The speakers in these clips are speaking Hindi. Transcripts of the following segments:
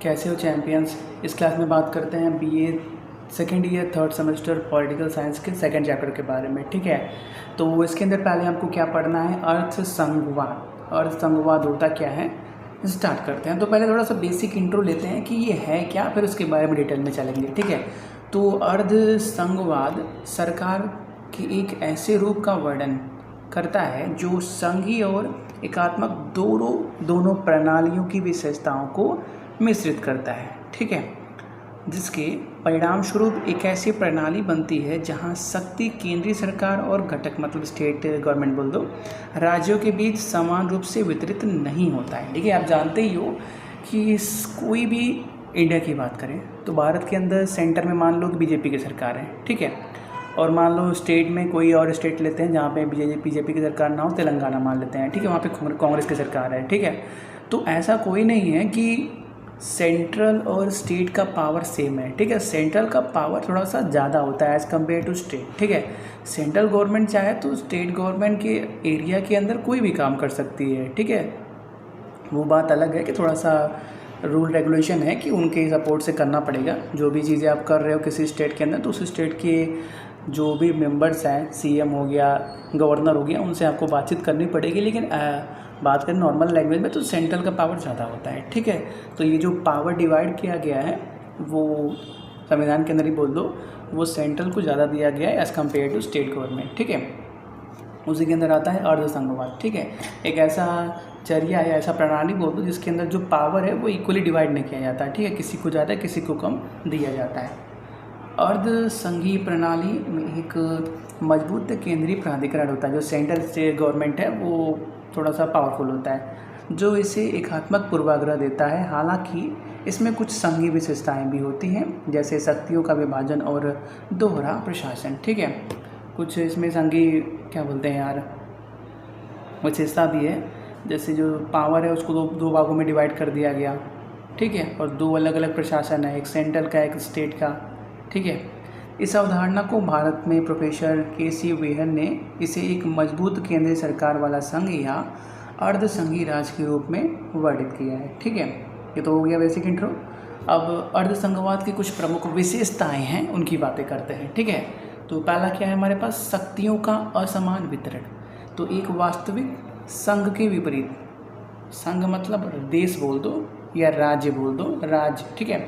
कैसे हो चैम्पियंस। इस क्लास में बात करते हैं BA second year third semester political science के सेकंड चैप्टर के बारे में। ठीक है, तो इसके अंदर पहले हमको क्या पढ़ना है, अर्थ संघवाद। अर्थ संघवाद होता क्या है, स्टार्ट करते हैं। तो पहले थोड़ा सा बेसिक इंट्रो लेते हैं कि ये है क्या, फिर उसके बारे में डिटेल में चलेंगे। ठीक है, तो अर्ध संघवाद सरकार के एक ऐसे रूप का वर्णन करता है जो संघीय और एकात्मक दोनों प्रणालियों की विशेषताओं को मिश्रित करता है। ठीक है, जिसके परिणाम स्वरूप एक ऐसी प्रणाली बनती है जहां शक्ति केंद्रीय सरकार और घटक मतलब स्टेट गवर्नमेंट बोल दो राज्यों के बीच समान रूप से वितरित नहीं होता है। ठीक है, आप जानते ही हो कि कोई भी इंडिया की बात करें तो भारत के अंदर सेंटर में मान लो कि बीजेपी की सरकार है। ठीक है, और मान लो स्टेट में कोई और स्टेट लेते हैं जहाँ पे बीजेपी की सरकार ना हो, तेलंगाना मान लेते हैं। ठीक है, वहाँ पे कांग्रेस की सरकार है। ठीक है, तो ऐसा कोई नहीं है कि सेंट्रल और स्टेट का पावर सेम है। ठीक है, सेंट्रल का पावर थोड़ा सा ज़्यादा होता है एज़ कम्पेयर टू स्टेट। ठीक है, सेंट्रल गवर्नमेंट चाहे तो स्टेट गवर्नमेंट के एरिया के अंदर कोई भी काम कर सकती है। ठीक है, वो बात अलग है कि थोड़ा सा रूल रेगुलेशन है कि उनके सपोर्ट से करना पड़ेगा। जो भी चीज़ें आप कर रहे हो किसी स्टेट के अंदर, तो उस स्टेट के जो भी मेंबर्स हैं, सीएम हो गया, गवर्नर हो गया, उनसे आपको बातचीत करनी पड़ेगी। लेकिन बात करें नॉर्मल लैंग्वेज में तो सेंट्रल का पावर ज़्यादा होता है। ठीक है, तो ये जो पावर डिवाइड किया गया है वो संविधान के अंदर ही बोल दो, वो सेंट्रल को ज़्यादा दिया गया है as compared to state government. ठीक है, उसी के अंदर आता है अर्ध संघवाद। ठीक है, एक ऐसा जरिया या ऐसा प्रणाली बोल दो जिसके अंदर जो पावर है वो इक्वली डिवाइड नहीं किया जाता है। ठीक है, किसी को ज़्यादा किसी को कम दिया जाता है। अर्ध संघीय प्रणाली में एक मजबूत केंद्रीय प्राधिकरण होता है। जो सेंट्रल स्टेट गवर्नमेंट है वो थोड़ा सा पावरफुल होता है, जो इसे एकात्मक पूर्वाग्रह देता है। हालांकि इसमें कुछ संघीय विशेषताएं भी होती हैं, जैसे शक्तियों का विभाजन और दोहरा प्रशासन। ठीक है, कुछ इसमें संघीय क्या बोलते हैं यार विशेषता भी है, जैसे जो पावर है उसको दो भागों में डिवाइड कर दिया गया। ठीक है, और दो अलग अलग प्रशासन है, एक सेंट्रल का एक स्टेट का। ठीक है, इस अवधारणा को भारत में प्रोफेसर के.सी. वेहर ने इसे एक मजबूत केंद्रीय सरकार वाला संघ या अर्ध संघीय राज्य के रूप में वर्णित किया है। ठीक है, ये तो हो गया बेसिक इंट्रो। अब अर्ध संघवाद की कुछ प्रमुख विशेषताएं हैं, उनकी बातें करते हैं। ठीक है, तो पहला क्या है हमारे पास, शक्तियों का असमान वितरण। तो एक वास्तविक संघ के विपरीत, संघ मतलब देश बोल दो या राज्य बोल दो, राज्य। ठीक है,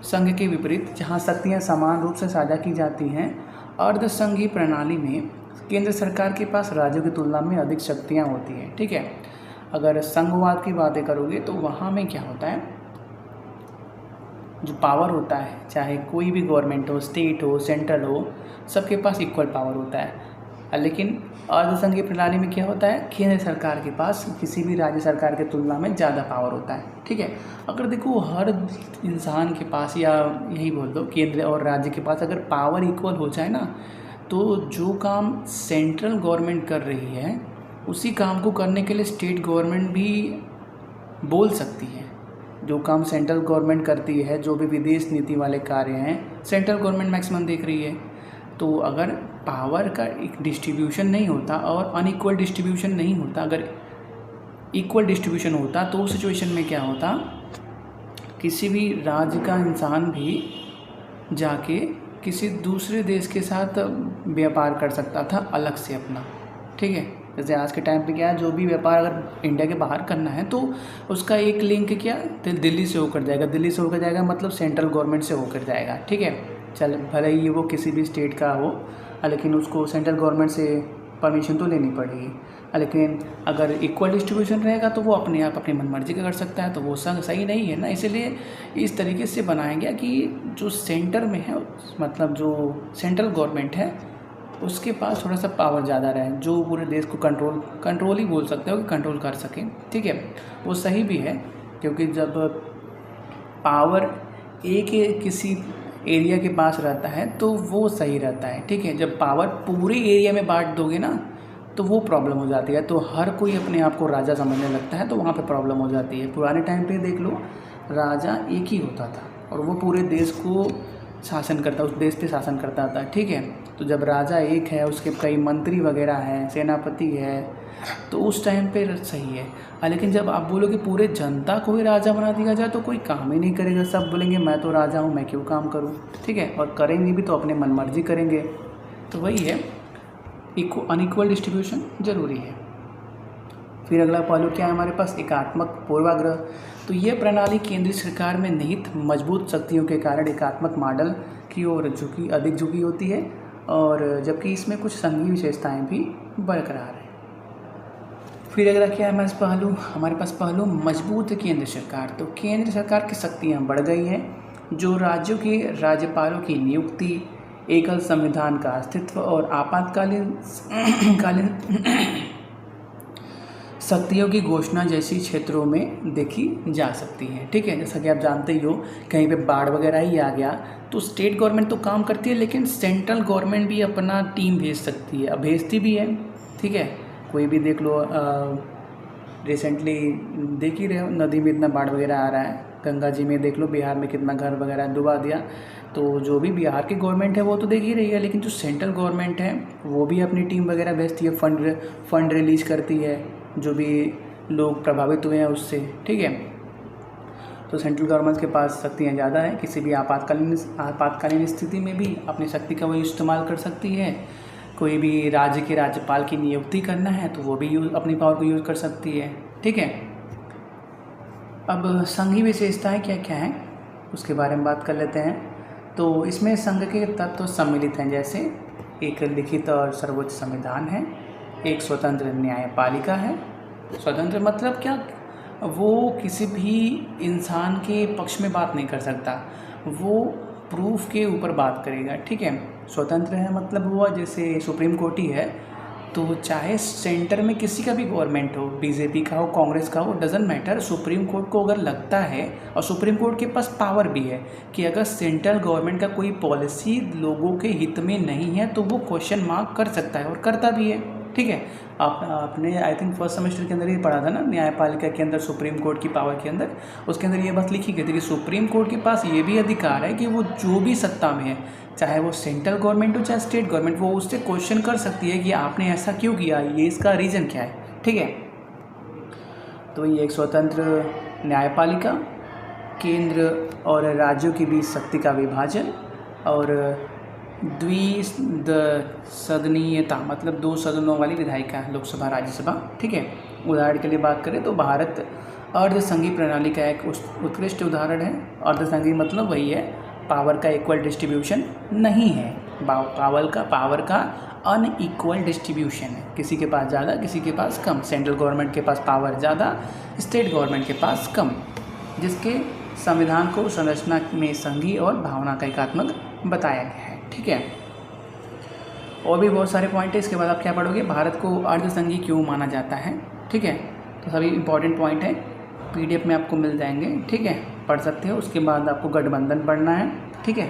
संघ के विपरीत जहां शक्तियां समान रूप से साझा की जाती हैं, अर्ध संघीय प्रणाली में केंद्र सरकार के पास राज्यों की तुलना में अधिक शक्तियां होती हैं। ठीक है, अगर संघवाद की बातें करोगे तो वहां में क्या होता है, जो पावर होता है चाहे कोई भी गवर्नमेंट हो, स्टेट हो, सेंट्रल हो, सबके पास इक्वल पावर होता है। लेकिन अर्ध संघीय प्रणाली में क्या होता है, केंद्र सरकार के पास किसी भी राज्य सरकार की तुलना में ज़्यादा पावर होता है। ठीक है, अगर देखो हर इंसान के पास या यही बोल दो केंद्र और राज्य के पास अगर पावर इक्वल हो जाए ना, तो जो काम सेंट्रल गवर्नमेंट कर रही है उसी काम को करने के लिए स्टेट गवर्नमेंट भी बोल सकती है। जो काम सेंट्रल गवर्नमेंट करती है, जो भी विदेश नीति वाले कार्य हैं, सेंट्रल गवर्नमेंट मैक्सिमम देख रही है। तो अगर पावर का एक डिस्ट्रीब्यूशन नहीं होता और अनइक्वल डिस्ट्रीब्यूशन नहीं होता, अगर इक्वल डिस्ट्रीब्यूशन होता तो उस सिचुएशन में क्या होता, किसी भी राज्य का इंसान भी जाके किसी दूसरे देश के साथ व्यापार कर सकता था अलग से अपना। ठीक है, जैसे आज के टाइम पे क्या है, जो भी व्यापार अगर इंडिया के बाहर करना है तो उसका एक लिंक क्या दिल्ली से होकर जाएगा, दिल्ली से होकर जाएगा मतलब सेंट्रल गवर्नमेंट से होकर जाएगा। ठीक है, चल भले ही वो किसी भी स्टेट का हो, लेकिन उसको सेंट्रल गवर्नमेंट से परमिशन तो लेनी पड़ेगी। लेकिन अगर इक्वल डिस्ट्रीब्यूशन रहेगा तो वो अपने आप अपनी मनमर्जी का कर सकता है, तो वो संघ सही नहीं है ना। इसलिए इस तरीके से बनाया गया कि जो सेंटर में है मतलब जो सेंट्रल गवर्नमेंट है उसके पास थोड़ा सा पावर ज़्यादा रहे, जो पूरे देश को कंट्रोल ही बोल सकते हो कि कंट्रोल कर सके। ठीक है, वो सही भी है, क्योंकि जब पावर एक किसी एरिया के पास रहता है तो वो सही रहता है। ठीक है, जब पावर पूरे एरिया में बांट दोगे ना तो वो प्रॉब्लम हो जाती है, तो हर कोई अपने आप को राजा समझने लगता है, तो वहाँ पे प्रॉब्लम हो जाती है। पुराने टाइम पे देख लो, राजा एक ही होता था और वो पूरे देश को शासन करता, उस देश पे शासन करता था। ठीक है, तो जब राजा एक है, उसके कई मंत्री वगैरह हैं, सेनापति है, तो उस टाइम पे सही है। लेकिन जब आप बोलोगे पूरे जनता को ही राजा बना दिया जाए तो कोई काम ही नहीं करेगा, सब बोलेंगे मैं तो राजा हूँ, मैं क्यों काम करूँ, ठीक है। और करेंगे भी तो अपने मनमर्जी करेंगे। तो वही है, अनइक्वल डिस्ट्रीब्यूशन ज़रूरी है। फिर अगला पहलू क्या है हमारे पास, एकात्मक पूर्वाग्रह। तो ये प्रणाली केंद्रीय सरकार में निहित मजबूत शक्तियों के कारण एकात्मक मॉडल की ओर अधिक झुकी होती है, और जबकि इसमें कुछ संघीय विशेषताएं भी बरकरार है। फिर अगला क्या है हमारे पास पहलू मजबूत केंद्र सरकार। तो केंद्र सरकार की शक्तियाँ बढ़ गई हैं, जो राज्यों के राज्यपालों की नियुक्ति, एकल संविधान का अस्तित्व और आपातकालीन शक्तियों की घोषणा जैसी क्षेत्रों में देखी जा सकती है, ठीक है। जैसा कि आप जानते ही हो, कहीं पे बाढ़ वगैरह ही आ गया तो स्टेट गवर्नमेंट तो काम करती है, लेकिन सेंट्रल गवर्नमेंट भी अपना टीम भेज सकती है, अब भेजती भी है, ठीक है। कोई भी देख लो, रिसेंटली देख ही रहे हो, नदी में इतना बाढ़ वगैरह आ रहा है, गंगा जी में देख लो, बिहार में कितना घर वगैरह डुबा दिया। तो जो भी बिहार की गवर्नमेंट है वो तो देख ही रही है, लेकिन जो सेंट्रल गवर्नमेंट है वो भी अपनी टीम वगैरह भेजती है, फंड रिलीज करती है, जो भी लोग प्रभावित हुए हैं उससे, ठीक है। तो सेंट्रल गवर्नमेंट के पास शक्तियाँ ज़्यादा है, किसी भी आपातकालीन स्थिति में भी अपनी शक्ति का वो इस्तेमाल कर सकती है। कोई भी राज्य के राज्यपाल की नियुक्ति करना है तो वो भी अपनी पावर को यूज़ कर सकती है, ठीक है। अब संघीय विशेषताएँ क्या क्या हैं उसके बारे में बात कर लेते हैं। तो इसमें संघ के तत्व सम्मिलित हैं, जैसे एक लिखित और सर्वोच्च संविधान है, एक स्वतंत्र न्यायपालिका है। स्वतंत्र मतलब क्या, वो किसी भी इंसान के पक्ष में बात नहीं कर सकता, वो प्रूफ के ऊपर बात करेगा, ठीक है। स्वतंत्र है मतलब हुआ जैसे सुप्रीम कोर्ट ही है, तो चाहे सेंटर में किसी का भी गवर्नमेंट हो, बीजेपी का हो, कांग्रेस का हो, डजेंट मैटर, सुप्रीम कोर्ट को अगर लगता है, और सुप्रीम कोर्ट के पास पावर भी है कि अगर सेंट्रल गवर्नमेंट का कोई पॉलिसी लोगों के हित में नहीं है तो वो क्वेश्चन मार्क कर सकता है, और करता भी है, ठीक है। आपने आई थिंक फर्स्ट सेमेस्टर के अंदर ही पढ़ा था ना, न्यायपालिका के अंदर सुप्रीम कोर्ट की पावर के अंदर, उसके अंदर ये बात लिखी गई थी कि सुप्रीम कोर्ट के पास ये भी अधिकार है कि वो जो भी सत्ता में है, चाहे वो सेंट्रल गवर्नमेंट हो चाहे स्टेट गवर्नमेंट, वो उससे क्वेश्चन कर सकती है कि आपने ऐसा क्यों किया, ये इसका रीज़न क्या है, ठीक है। तो ये एक स्वतंत्र न्यायपालिका, केंद्र और राज्यों के बीच शक्ति का विभाजन, और द्विसदनीयता मतलब 2 सदनों वाली विधायिका, लोकसभा राज्यसभा, ठीक है। उदाहरण के लिए बात करें तो भारत अर्धसंघीय प्रणाली का एक उत्कृष्ट उदाहरण है। अर्धसंघीय मतलब वही है, पावर का इक्वल डिस्ट्रीब्यूशन नहीं है, पावर का अनइक्वल डिस्ट्रीब्यूशन है, किसी के पास ज़्यादा किसी के पास कम, सेंट्रल गवर्नमेंट के पास पावर ज़्यादा, स्टेट गवर्नमेंट के पास कम, जिसके संविधान को संरचना में संघीय और भावना का एकात्मक बताया गया है, ठीक है। और भी बहुत सारे पॉइंट है, इसके बाद आप क्या पढ़ोगे, भारत को अर्धसंघीय क्यों माना जाता है, ठीक है। तो सभी इंपॉर्टेंट पॉइंट है, पीडीएफ में आपको मिल जाएंगे, ठीक है, पढ़ सकते हो। उसके बाद आपको गठबंधन पढ़ना है, ठीक है।